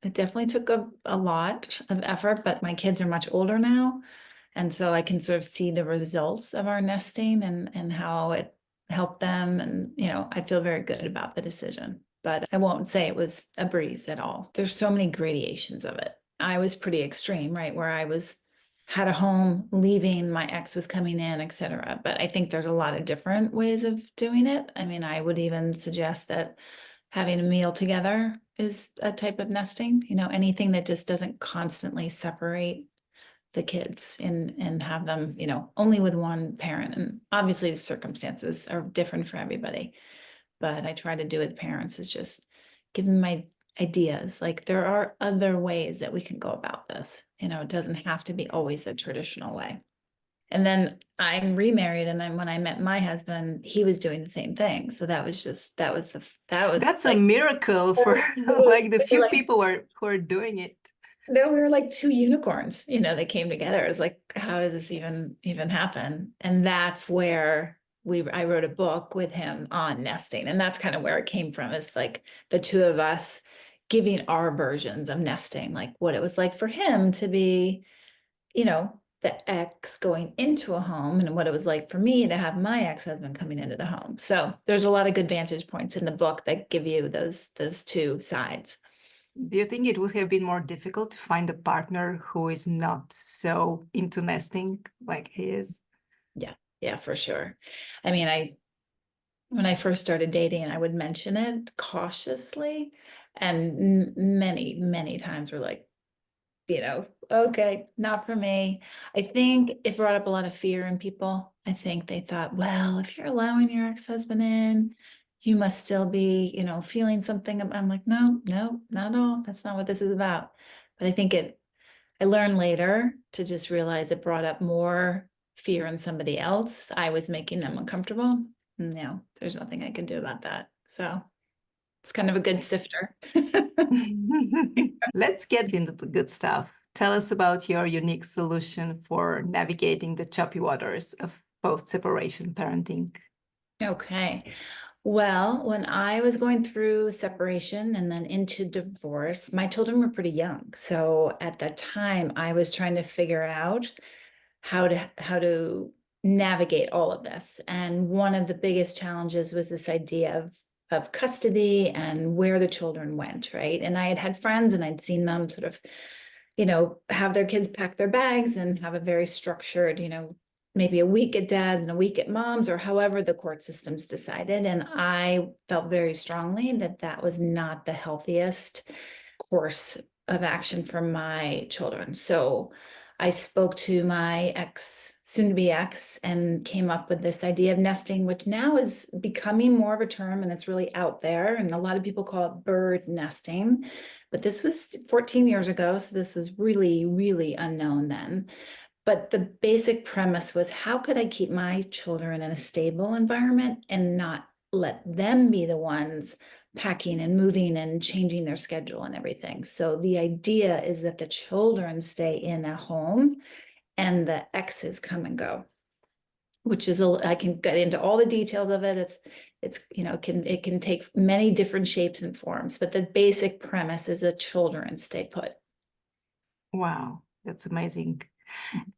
it definitely took a lot of effort, but my kids are much older now. And so I can sort of see the results of our nesting and how it helped them. And, I feel very good about the decision, but I won't say it was a breeze at all. There's so many gradations of it. I was pretty extreme, right? Where had a home, leaving, my ex was coming in, etc. But I think there's a lot of different ways of doing it. I mean, I would even suggest that having a meal together is a type of nesting, anything that just doesn't constantly separate the kids and have them, only with one parent. And obviously the circumstances are different for everybody. But I try to do with parents is just give them my ideas. Like there are other ways that we can go about this. It doesn't have to be always a traditional way. And then I'm remarried, and when I met my husband, he was doing the same thing. So that was That's a like miracle for like the few like people who are doing it. no, we were like two unicorns, they came together. It was like, how does this even happen? And that's where I wrote a book with him on nesting. And that's kind of where it came from. It's like the two of us giving our versions of nesting, like what it was like for him to be, the ex going into a home and what it was like for me to have my ex-husband coming into the home. So there's a lot of good vantage points in the book that give you those two sides. Do you think it would have been more difficult to find a partner who is not so into nesting like he is? Yeah, yeah, for sure. I mean, when I first started dating, I would mention it cautiously, and many, many times were like, okay, not for me. I think it brought up a lot of fear in people. I think they thought, well, if you're allowing your ex-husband in, you must still be, feeling something. I'm like, no, no, not at all. That's not what this is about. But I learned later to just realize it brought up more fear in somebody else. I was making them uncomfortable. No, there's nothing I can do about that. So it's kind of a good sifter. Let's get into the good stuff. Tell us about your unique solution for navigating the choppy waters of post-separation parenting. Okay. Well, when I was going through separation and then into divorce, my children were pretty young. So at that time, I was trying to figure out how to navigate all of this. And one of the biggest challenges was this idea of custody and where the children went, right? And I had friends and I'd seen them sort of, have their kids pack their bags and have a very structured, maybe a week at dad's and a week at mom's, or however the court systems decided. And I felt very strongly that that was not the healthiest course of action for my children. So I spoke to my soon to be ex, and came up with this idea of nesting, which now is becoming more of a term and it's really out there. And a lot of people call it bird nesting, but this was 14 years ago. So this was really, really unknown then. But the basic premise was, how could I keep my children in a stable environment and not let them be the ones packing and moving and changing their schedule and everything? So the idea is that the children stay in a home and the exes come and go, which is, I can get into all the details of it. It can take many different shapes and forms, but the basic premise is that children stay put. Wow, that's amazing.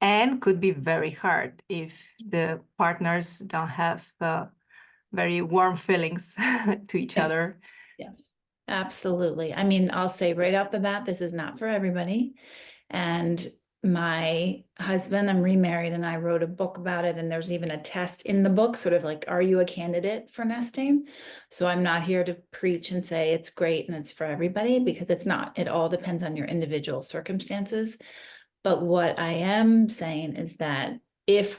And could be very hard if the partners don't have very warm feelings to each Yes. other. Yes, absolutely. I mean, I'll say right off the bat, this is not for everybody. And my husband, I'm remarried, and I wrote a book about it. And there's even a test in the book, sort of like, are you a candidate for nesting? So I'm not here to preach and say it's great and it's for everybody, because it's not. It all depends on your individual circumstances. But what I am saying is that if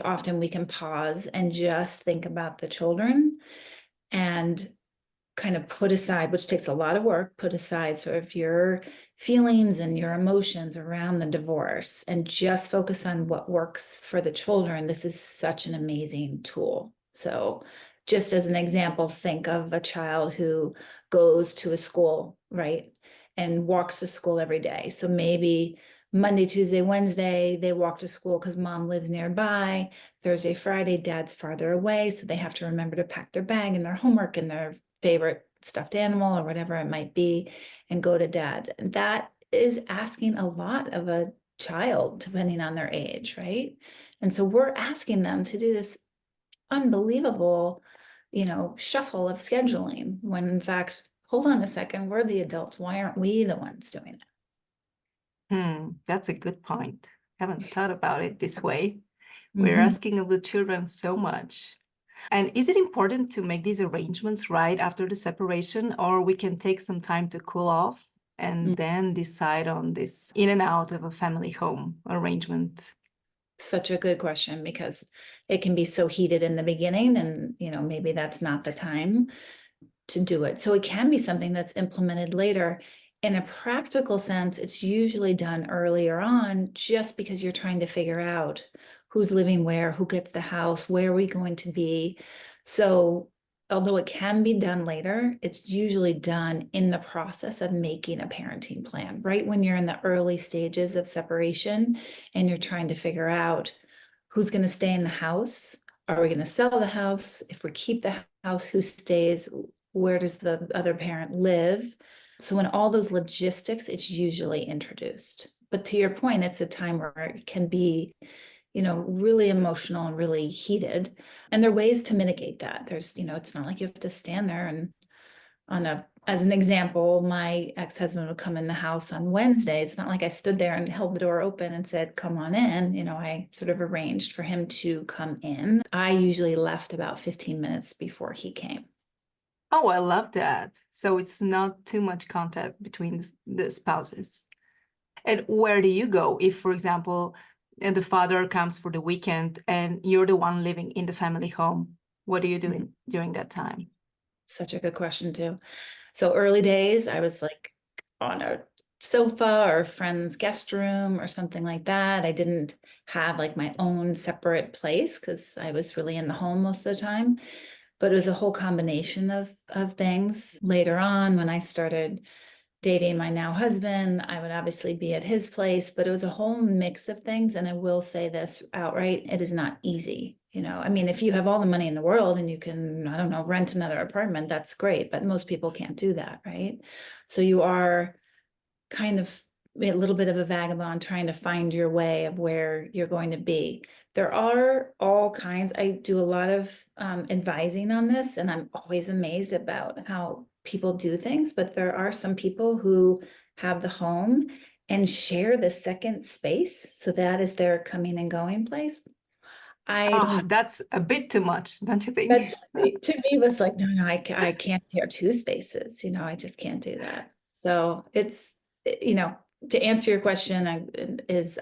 often we can pause and just think about the children and kind of put aside, which takes a lot of work, put aside sort of your feelings and your emotions around the divorce and just focus on what works for the children. This is such an amazing tool. So just as an example, think of a child who goes to a school, right? And walks to school every day. So maybe Monday, Tuesday, Wednesday, they walk to school because mom lives nearby. Thursday, Friday, dad's farther away. So they have to remember to pack their bag and their homework and their favorite stuffed animal or whatever it might be and go to dad's. And that is asking a lot of a child, depending on their age, right? And so we're asking them to do this unbelievable, shuffle of scheduling, when in fact, hold on a second, we're the adults. Why aren't we the ones doing it? That's a good point. Haven't thought about it this way. We're Mhm. asking of the children so much. And is it important to make these arrangements right after the separation, or we can take some time to cool off and then decide on this in and out of a family home arrangement? Such a good question, because it can be so heated in the beginning, and maybe that's not the time to do it. So it can be something that's implemented later. In a practical sense, it's usually done earlier on, just because you're trying to figure out who's living where, who gets the house, where are we going to be. So although it can be done later, it's usually done in the process of making a parenting plan, right when you're in the early stages of separation and you're trying to figure out who's going to stay in the house. Are we going to sell the house? If we keep the house, who stays? Where does the other parent live? So in all those logistics, it's usually introduced. But to your point, it's a time where it can be, really emotional and really heated. And there are ways to mitigate that. There's, it's not like you have to stand there and as an example, my ex-husband would come in the house on Wednesday. It's not like I stood there and held the door open and said, come on in. I sort of arranged for him to come in. I usually left about 15 minutes before he came. Oh, I love that. So it's not too much contact between the spouses. And where do you go if, for example, the father comes for the weekend and you're the one living in the family home? What are you doing during that time? Such a good question too. So early days, I was like on a sofa or a friend's guest room or something like that. I didn't have like my own separate place because I was really in the home most of the time. But it was a whole combination of things. Later on, when I started dating my now husband, I would obviously be at his place, but it was a whole mix of things. And I will say this outright, it is not easy. I mean, if you have all the money in the world and you can, I don't know, rent another apartment, that's great, but most people can't do that, right? So you are kind of a little bit of a vagabond trying to find your way of where you're going to be. There are all kinds. I do a lot of advising on this, and I'm always amazed about how people do things, but there are some people who have the home and share the second space. So that is their coming and going place. I don't Oh, know. that's a bit too much, don't you think? That to me was like, no, I can't share two spaces. I just can't do that. So it's, you know, to answer your question,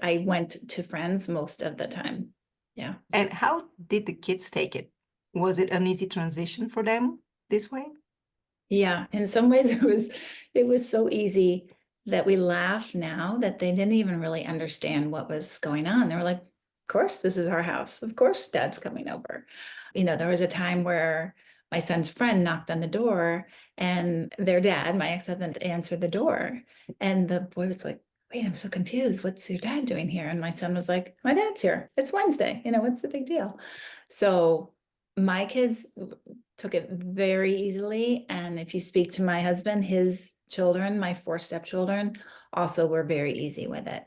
I went to friends most of the time. Yeah. And how did the kids take it? Was it an easy transition for them this way? Yeah. In some ways it was so easy that we laugh now that they didn't even really understand what was going on. They were like, of course, this is our house. Of course, dad's coming over. There was a time where my son's friend knocked on the door and their dad, my ex-husband, answered the door. And the boy was like, wait, I'm so confused. What's your dad doing here? And my son was like, my dad's here. It's Wednesday. What's the big deal? So my kids took it very easily. And if you speak to my husband, his children, my 4 stepchildren, also were very easy with it.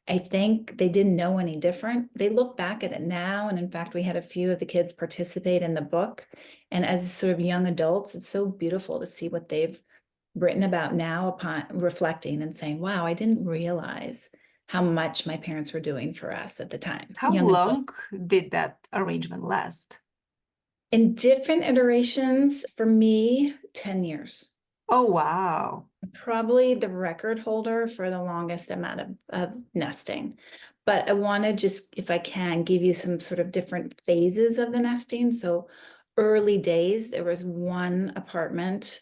I think they didn't know any different. They look back at it now. And in fact, we had a few of the kids participate in the book. And as sort of young adults, it's so beautiful to see what they've written about now upon reflecting and saying, wow, I didn't realize how much my parents were doing for us at the time. How Young adults. long did that arrangement last? In different iterations, for me, 10 years. Oh, wow. Probably the record holder for the longest amount of nesting. But I want to just, if I can, give you some sort of different phases of the nesting. So early days, there was one apartment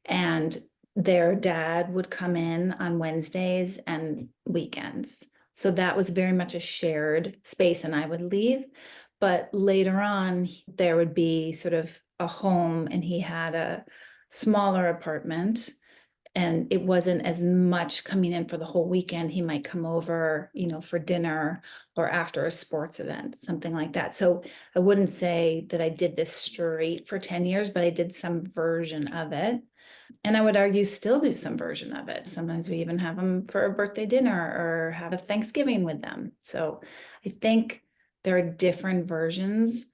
and their dad would come in on Wednesdays and weekends. So that was very much a shared space and I would leave. But later on, there would be sort of a home and he had a smaller apartment and it wasn't as much coming in for the whole weekend. He might come over, for dinner or after a sports event, something like that. So I wouldn't say that I did this straight for 10 years, but I did some version of it. And I would argue still do some version of it. Sometimes we even have them for a birthday dinner or have a Thanksgiving with them. So I think there are different versions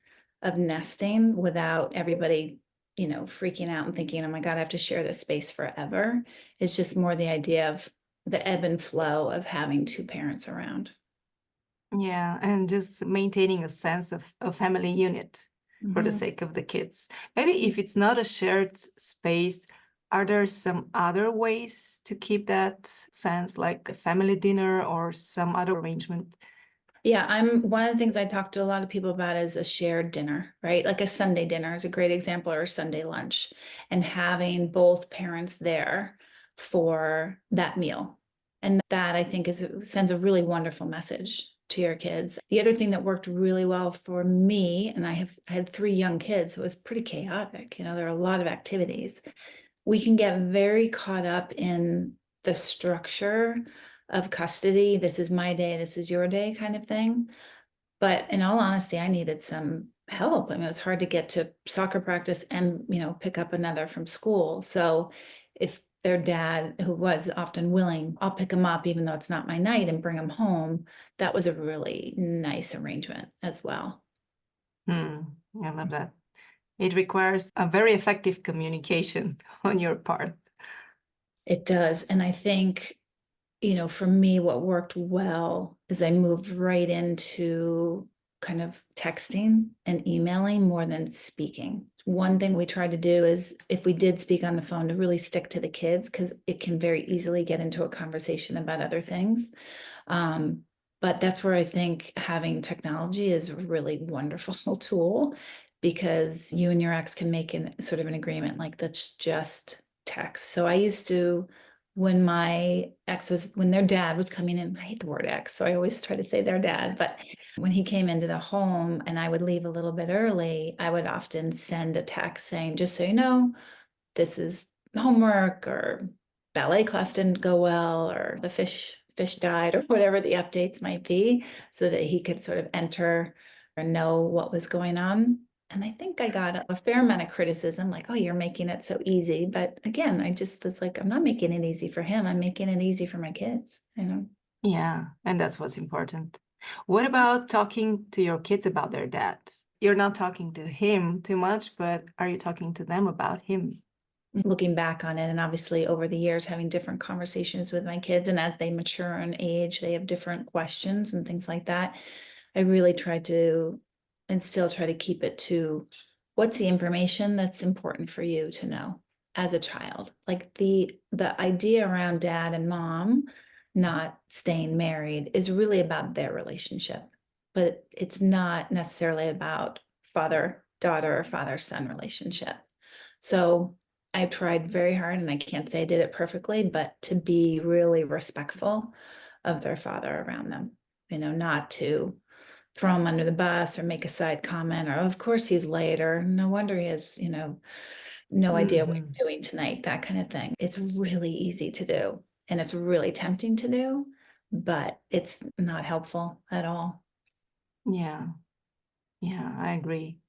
of nesting without everybody, freaking out and thinking, oh my God, I have to share this space forever. It's just more the idea of the ebb and flow of having two parents around. Yeah, and just maintaining a sense of family unit for the Mhm. sake of the kids. Maybe if it's not a shared space, are there some other ways to keep that sense, like a family dinner or some other arrangement? Yeah, one of the things I talk to a lot of people about is a shared dinner, right? Like a Sunday dinner is a great example, or a Sunday lunch, and having both parents there for that meal. And that I think sends a really wonderful message to your kids. The other thing that worked really well for me, and I had 3 young kids, so it was pretty chaotic. There are a lot of activities. We can get very caught up in the structure of custody. This is my day, this is your day kind of thing. But in all honesty, I needed some help. I mean, it was hard to get to soccer practice and, pick up another from school. So if their dad, who was often willing, I'll pick them up even though it's not my night and bring them home. That was a really nice arrangement as well. I love that. It requires a very effective communication on your part. It does. And I think, for me, what worked well is I moved right into kind of texting and emailing more than speaking. One thing we tried to do is, if we did speak on the phone, to really stick to the kids, because it can very easily get into a conversation about other things. But that's where I think having technology is a really wonderful tool, because you and your ex can make sort of an agreement, like, that's just text. So I used to, when their dad was coming in, I hate the word ex, so I always try to say their dad, but when he came into the home and I would leave a little bit early, I would often send a text saying, just so you know, this is homework, or ballet class didn't go well, or the fish died, or whatever the updates might be, so that he could sort of enter or know what was going on. And I think I got a fair amount of criticism, like, oh, you're making it so easy. But again, I just was like, I'm not making it easy for him. I'm making it easy for my kids. Yeah, and that's what's important. What about talking to your kids about their dad? You're not talking to him too much, but are you talking to them about him? Looking back on it, and obviously over the years having different conversations with my kids, and as they mature and age, they have different questions and things like that. I really try to, and still try to, keep it to, what's the information that's important for you to know as a child. Like the idea around dad and mom not staying married is really about their relationship, but it's not necessarily about father-daughter or father-son relationship. So I tried very hard, and I can't say I did it perfectly, but to be really respectful of their father around them, not to throw him under the bus or make a side comment, or, "Oh, of course he's late," or, "No wonder he has, no idea what Mhm. you're doing tonight," that kind of thing. It's really easy to do, and it's really tempting to do, but it's not helpful at all. Yeah, yeah, I agree.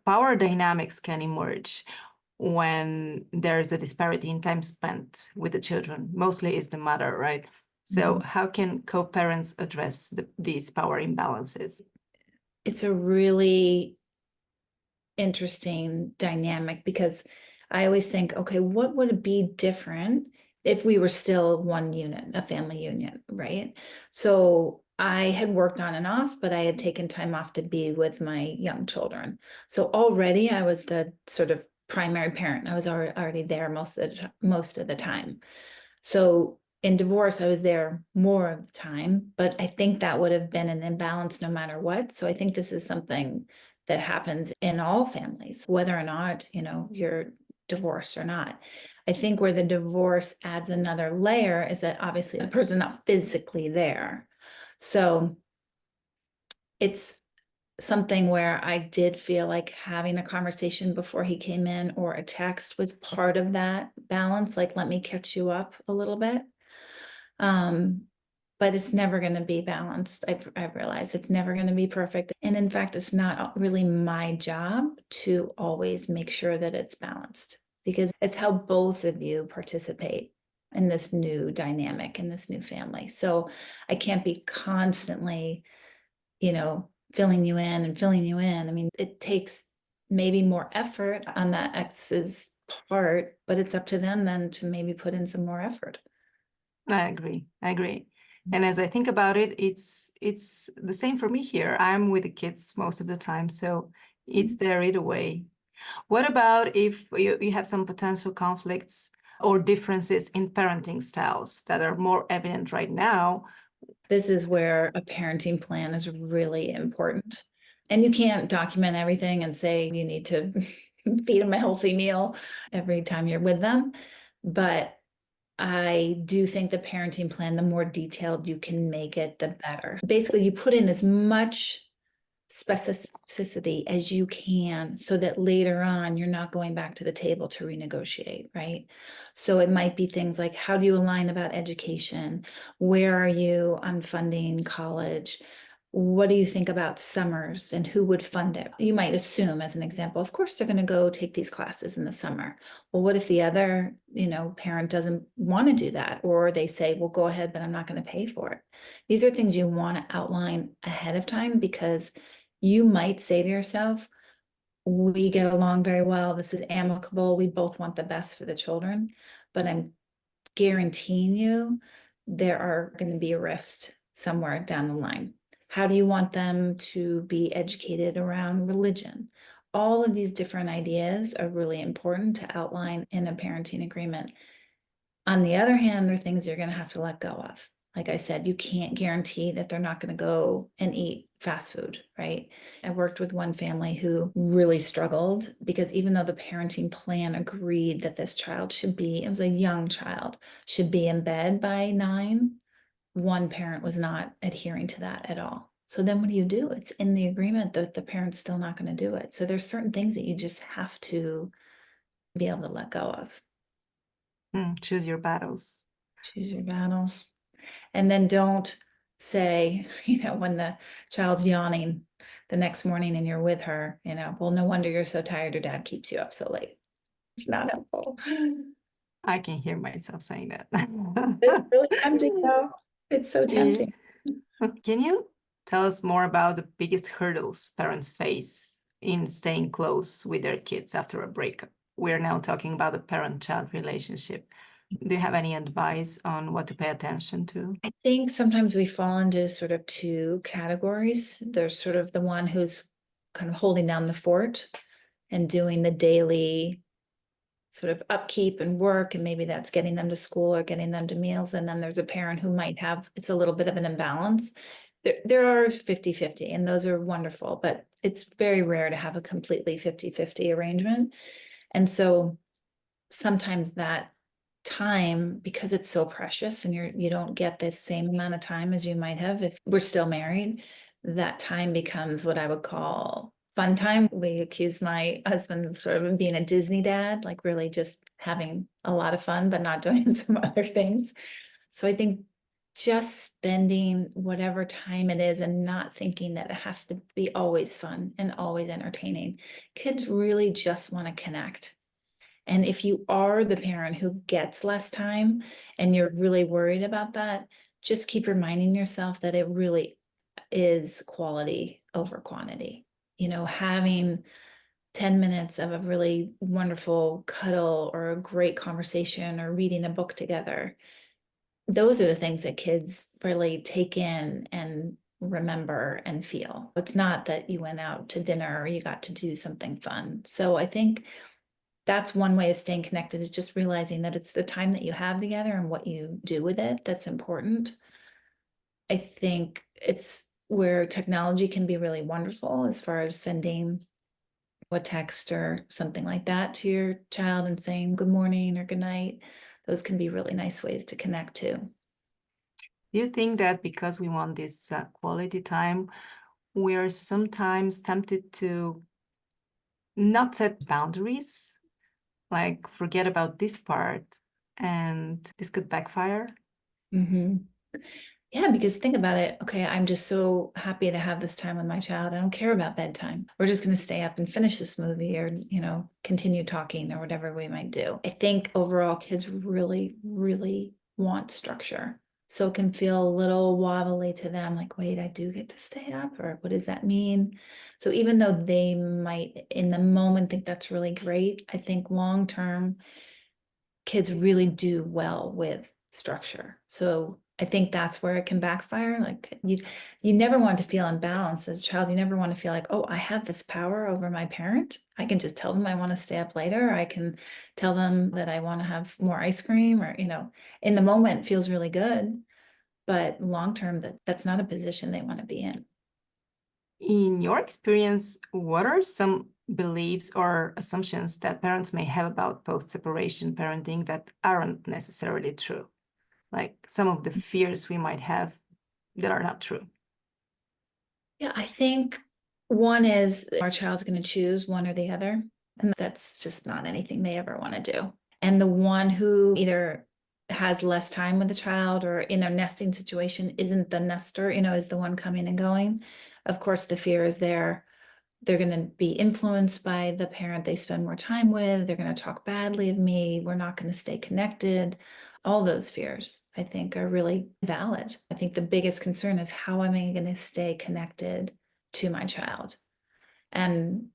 Power dynamics can emerge when there's a disparity in time spent with the children. Mostly is the mother, right? So Mhm. how can co-parents address these power imbalances? It's a really interesting dynamic, because I always think, okay, what would it be different if we were still one unit, a family unit, right? So I had worked on and off, but I had taken time off to be with my young children. So already I was the sort of primary parent. I was already there most of the time. So in divorce, I was there more of the time, but I think that would have been an imbalance no matter what. So I think this is something that happens in all families, whether or not, you're divorced or not. I think where the divorce adds another layer is that obviously the person's not physically there. So it's something where I did feel like having a conversation before he came in, or a text, was part of that balance, like, let me catch you up a little bit. Um, but it's never going to be balanced. I've realized it's never going to be perfect. And in fact, it's not really my job to always make sure that it's balanced. because it's how both of you participate in this new dynamic, in this new family. So I can't be constantly, filling you in and filling you in. I mean, it takes maybe more effort on that ex's part, but it's up to them then to maybe put in some more effort. I agree. And as I think about it, it's the same for me here. I'm with the kids most of the time, so it's there either way. What about if you have some potential conflicts or differences in parenting styles that are more evident right now? This is where a parenting plan is really important. And you can't document everything and say you need to feed them a healthy meal every time you're with them. But I do think the parenting plan, the more detailed you can make it, the better. Basically, you put in as much specificity as you can so that later on you're not going back to the table to renegotiate, right? So it might be things like, how do you align about education? Where are you on funding college? What do you think about summers and who would fund it? You might assume, as an example, of course they're going to go take these classes in the summer. Well, what if the other, parent doesn't want to do that? Or they say, well, go ahead, but I'm not going to pay for it. These are things you want to outline ahead of time, because you might say to yourself, we get along very well. This is amicable. We both want the best for the children, but I'm guaranteeing you there are going to be rifts somewhere down the line. How do you want them to be educated around religion? All of these different ideas are really important to outline in a parenting agreement. On the other hand, there are things you're going to have to let go of. Like I said, you can't guarantee that they're not going to go and eat fast food, right? I worked with one family who really struggled because even though the parenting plan agreed that this child should be, it was a young child, should be in bed by 9, one parent was not adhering to that at all. So then what do? It's in the agreement that the parent's still not going to do it. So there's certain things that you just have to be able to let go of. Choose your battles. Choose your battles. And then don't say, when the child's yawning the next morning and you're with her, well, no wonder you're so tired, your dad keeps you up so late. It's not helpful. I can hear myself saying that. It's really tempting though. It's so tempting. Can you tell us more about the biggest hurdles parents face in staying close with their kids after a breakup? We're now talking about the parent-child relationship. Do you have any advice on what to pay attention to? I think sometimes we fall into sort of two categories. There's sort of the one who's kind of holding down the fort and doing the daily sort of upkeep and work, and maybe that's getting them to school or getting them to meals. And then there's a parent who might have, it's a little bit of an imbalance. There are 50-50, and those are wonderful, but it's very rare to have a completely 50-50 arrangement. And so sometimes that time, because it's so precious and you don't get the same amount of time as you might have if we're still married, that time becomes what I would call fun time. We accuse my husband of sort of being a Disney dad, like really just having a lot of fun, but not doing some other things. So I think just spending whatever time it is and not thinking that it has to be always fun and always entertaining. Kids really just want to connect. And if you are the parent who gets less time and you're really worried about that, just keep reminding yourself that it really is quality over quantity. Having 10 minutes of a really wonderful cuddle or a great conversation or reading a book together. Those are the things that kids really take in and remember and feel. It's not that you went out to dinner or you got to do something fun. So I think that's one way of staying connected, is just realizing that it's the time that you have together and what you do with it that's important. I think it's where technology can be really wonderful as far as sending a text or something like that to your child and saying good morning or good night. Those can be really nice ways to connect too. Do you think that because we want this quality time, we are sometimes tempted to not set boundaries, like forget about this part, and this could backfire? Mm-hmm. Yeah, because think about it. Okay, I'm just so happy to have this time with my child. I don't care about bedtime. We're just going to stay up and finish this movie or, continue talking or whatever we might do. I think overall kids really, really want structure. So it can feel a little wobbly to them, like, wait, I do get to stay up, or what does that mean? So even though they might in the moment think that's really great, I think long term, kids really do well with structure. So I think that's where it can backfire. Like you never want to feel imbalanced as a child. You never want to feel like, oh, I have this power over my parent. I can just tell them I want to stay up later. I can tell them that I want to have more ice cream, or, in the moment it feels really good, but long term that's not a position they want to be in. In your experience, what are some beliefs or assumptions that parents may have about post-separation parenting that aren't necessarily true? Like some of the fears we might have that are not true. Yeah, I think one is our child's going to choose one or the other. And that's just not anything they ever want to do. And the one who either has less time with the child or in a nesting situation isn't the nester, is the one coming and going. Of course, the fear is there. They're going to be influenced by the parent they spend more time with. They're going to talk badly of me. We're not going to stay connected. All those fears, I think, are really valid. I think the biggest concern is, how am I going to stay connected to my child? And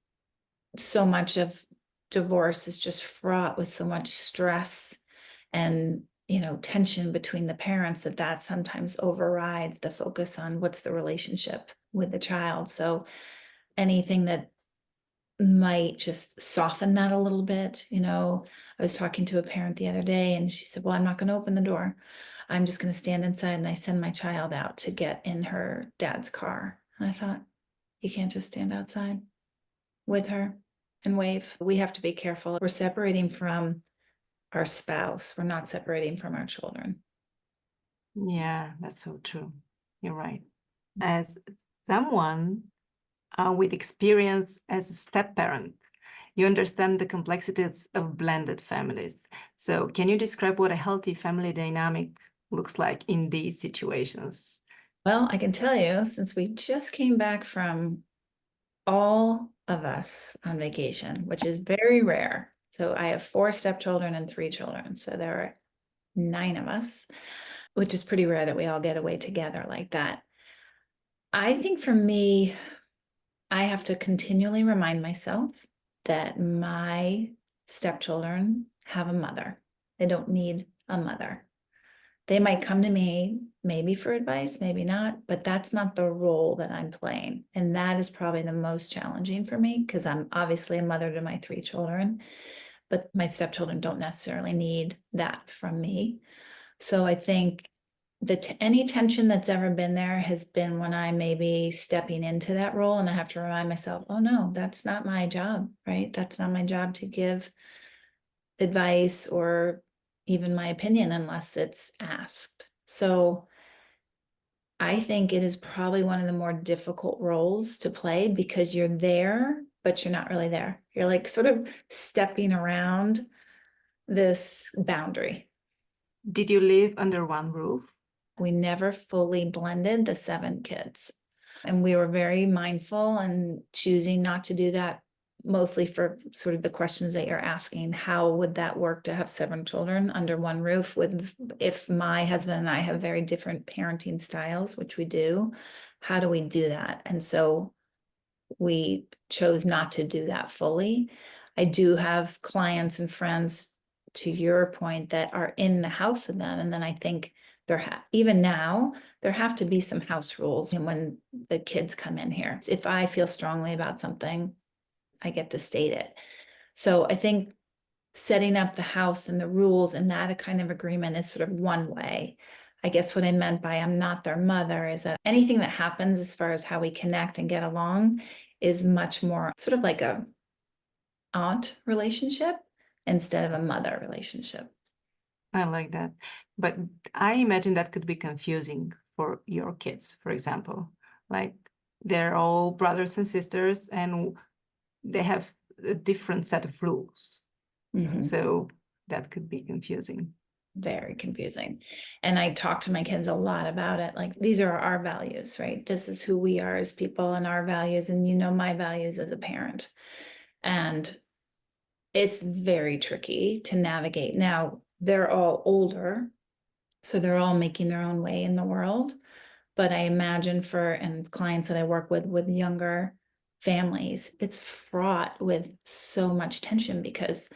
so much of divorce is just fraught with so much stress and tension between the parents that sometimes overrides the focus on what's the relationship with the child. So anything that might just soften that a little bit. I was talking to a parent the other day and she said, well, I'm not going to open the door. I'm just going to stand inside, and I send my child out to get in her dad's car. And I thought, you can't just stand outside with her and wave. We have to be careful. We're separating from our spouse. We're not separating from our children. Yeah, that's so true. You're right. As someone with experience as a step parent, you understand the complexities of blended families. So can you describe what a healthy family dynamic looks like in these situations? Well, I can tell you, since we just came back from all of us on vacation, which is very rare. So I have 4 stepchildren and 3 children. So there are 9 of us, which is pretty rare that we all get away together like that. I think for me, I have to continually remind myself that my stepchildren have a mother. They don't need a mother. They might come to me maybe for advice, maybe not, but that's not the role that I'm playing. And that is probably the most challenging for me, because I'm obviously a mother to my 3 children, but my stepchildren don't necessarily need that from me. So I think that any tension that's ever been there has been when I may be stepping into that role, and I have to remind myself, oh no, that's not my job, right? That's not my job to give advice or even my opinion unless it's asked. So I think it is probably one of the more difficult roles to play, because you're there, but you're not really there. You're like sort of stepping around this boundary. Did you live under one roof? We never fully blended the 7 kids. And we were very mindful and choosing not to do that, mostly for sort of the questions that you're asking. How would that work to have 7 children under one roof if my husband and I have very different parenting styles, which we do? How do we do that? And so we chose not to do that fully. I do have clients and friends, to your point, that are in the house with them. And then I think even now, there have to be some house rules. And when the kids come in here, if I feel strongly about something, I get to state it. So I think setting up the house and the rules and that kind of agreement is sort of one way. I guess what I meant by I'm not their mother is that anything that happens as far as how we connect and get along is much more sort of like a aunt relationship instead of a mother relationship. I like that. But I imagine that could be confusing for your kids, for example. Like they're all brothers and sisters and they have a different set of rules. Mhm. So that could be confusing. very confusing. And I talk to my kids a lot about it. Like, these are our values, right? This is who we are as people and our values. And you know, my values as a parent. And it's very tricky to navigate. Now, they're all older, so they're all making their own way in the world. But I imagine and clients that I work with younger families, it's fraught with so much tension because,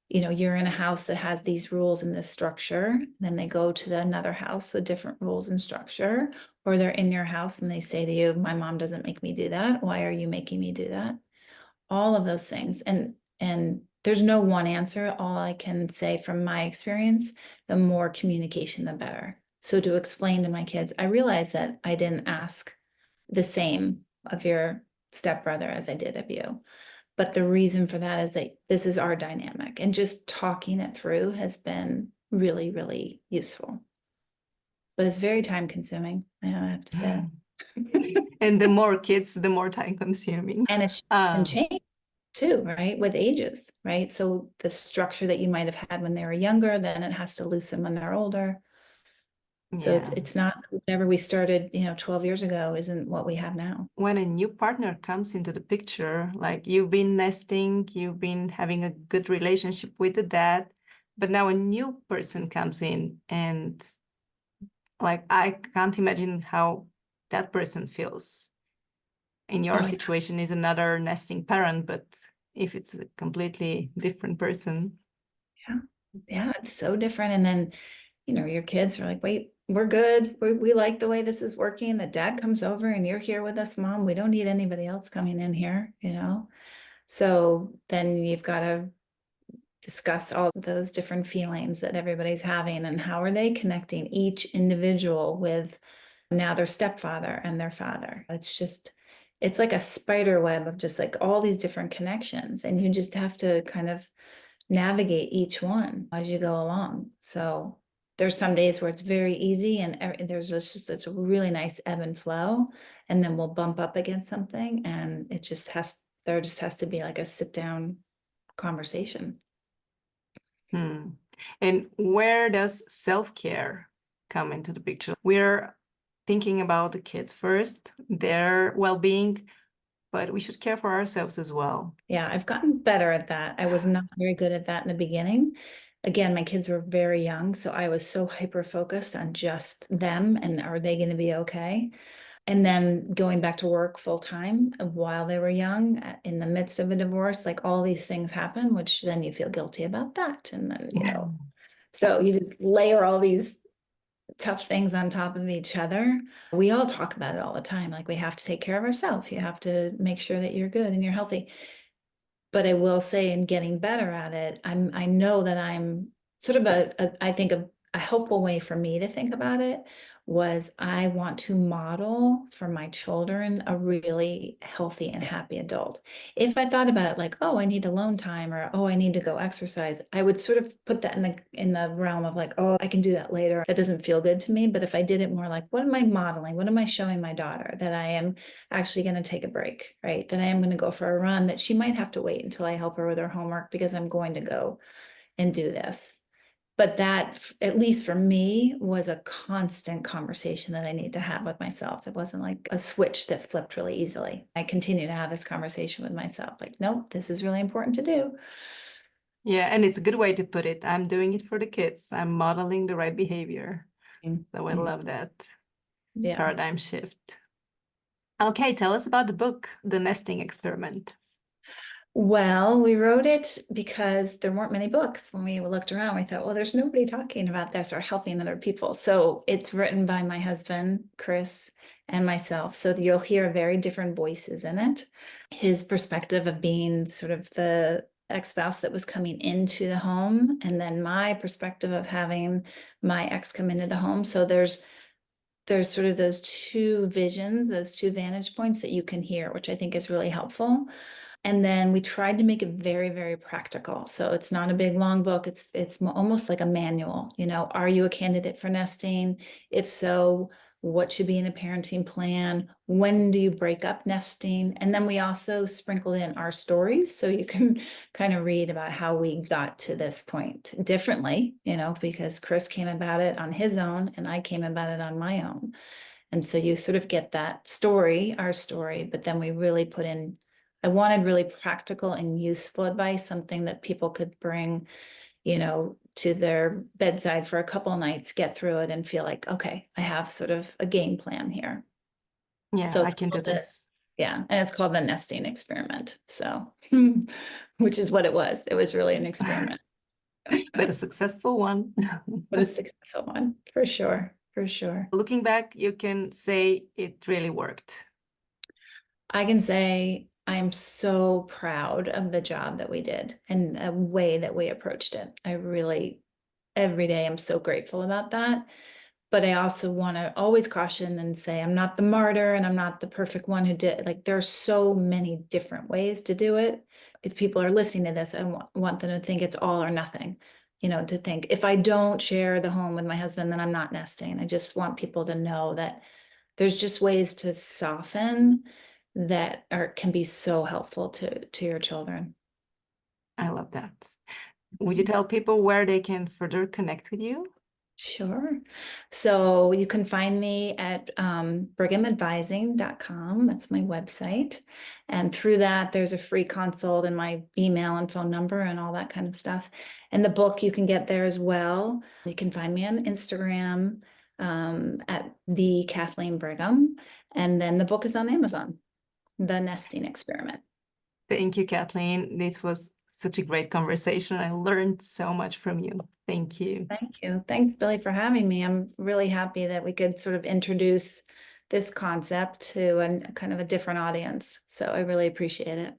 you know, you're in a house that has these rules and this structure, then they go to another house with different rules and structure, or they're in your house and they say to you, my mom doesn't make me do that. Why are you making me do that? All of those things. And there's no one answer. All I can say from my experience, the more communication, the better. So to explain to my kids, I realized that I didn't ask the same of your stepbrother as I did of you. But the reason for that is that this is our dynamic, and just talking it through has been really, really useful. But it's very time consuming, I have to say. And the more kids, the more time consuming. And it's changed too, right? With ages, right? So the structure that you might have had when they were younger, then it has to loosen when they're older. So it's not whatever we started, 12 years ago isn't what we have now. When a new partner comes into the picture, like you've been nesting, you've been having a good relationship with the dad, but now a new person comes in, and like I can't imagine how that person feels. In your situation is another nesting parent, but if it's a completely different person. Yeah, it's so different. And then, your kids are like, wait, we're good. We like the way this is working. The dad comes over and you're here with us, mom. We don't need anybody else coming in here, So then you've got to discuss all those different feelings that everybody's having and how are they connecting each individual with now their stepfather and their father. It's like a spider web of just like all these different connections, and you just have to kind of navigate each one as you go along. So there's some days where it's very easy and there's just such a really nice ebb and flow, and then we'll bump up against something and there just has to be like a sit down conversation. And where does self-care come into the picture? We're thinking about the kids first, their well-being, but we should care for ourselves as well. Yeah, I've gotten better at that. I was not very good at that in the beginning. Again, my kids were very young, so I was so hyper-focused on just them and are they going to be okay? And then going back to work full time while they were young, in the midst of a divorce, like all these things happen, which then you feel guilty about that. And then, so you just layer all these tough things on top of each other. We all talk about it all the time. Like, we have to take care of ourselves. You have to make sure that you're good and you're healthy. But I will say, in getting better at it, I know that I'm sort of I think a helpful way for me to think about it was I want to model for my children a really healthy and happy adult. If I thought about it like, oh, I need alone time, or oh, I need to go exercise, I would sort of put that in the realm of like, oh, I can do that later. That doesn't feel good to me. But if I did it more like, what am I modeling? What am I showing my daughter? That I am actually going to take a break, right? That I am going to go for a run, that she might have to wait until I help her with her homework because I'm going to go and do this. But that, at least for me, was a constant conversation that I need to have with myself. It wasn't like a switch that flipped really easily. I continue to have this conversation with myself, like, nope, this is really important to do. Yeah, and it's a good way to put it. I'm doing it for the kids. I'm modeling the right behavior. So I love that paradigm shift. Okay, tell us about the book, The Nesting Experiment. Well, we wrote it because there weren't many books. When we looked around, we thought, well, there's nobody talking about this or helping other people. So it's written by my husband, Chris, and myself. So you'll hear very different voices in it. His perspective of being sort of the ex-spouse that was coming into the home, and then my perspective of having my ex come into the home. So there's sort of those two visions, those two vantage points that you can hear, which I think is really helpful. And then we tried to make it very, very practical. So it's not a big, long book. It's almost like a manual. Are you a candidate for nesting? If so, what should be in a parenting plan, when do you break up nesting, and then we also sprinkled in our stories so you can kind of read about how we got to this point differently, you know, because Chris came about it on his own and I came about it on my own. And so you sort of get that story, our story, but then we really put in, I wanted really practical and useful advice, something that people could bring, you know, to their bedside for a couple nights, get through it and feel like, okay, I have sort of a game plan here. Yeah, So I it's can do called the, this. yeah, and it's called the nesting experiment. So, which is what it was. It was really an experiment, But a successful one. but a successful one for sure, for sure. Looking back, you can say it really worked. I can say I'm so proud of the job that we did and the way that we approached it. I really, every day, I'm so grateful about that. But I also want to always caution and say I'm not the martyr and I'm not the perfect one who did. Like, there's so many different ways to do it. If people are listening to this, I want them to think it's all or nothing, you know, to think if I don't share the home with my husband, then I'm not nesting. I just want people to know that there's just ways to soften that can be so helpful to your children. I love that. Would you tell people where they can further connect with you? Sure. So you can find me at brighamadvising.com. That's my website. And through that, there's a free consult and my email and phone number and all that kind of stuff. And the book you can get there as well. You can find me on Instagram at the Kathleen Brigham. And then the book is on Amazon, The Nesting Experiment. Thank you, Kathleen. This was such a great conversation. I learned so much from you. Thank you. Thank you. Thanks, Billy, for having me. I'm really happy that we could sort of introduce this concept to a kind of a different audience. So I really appreciate it.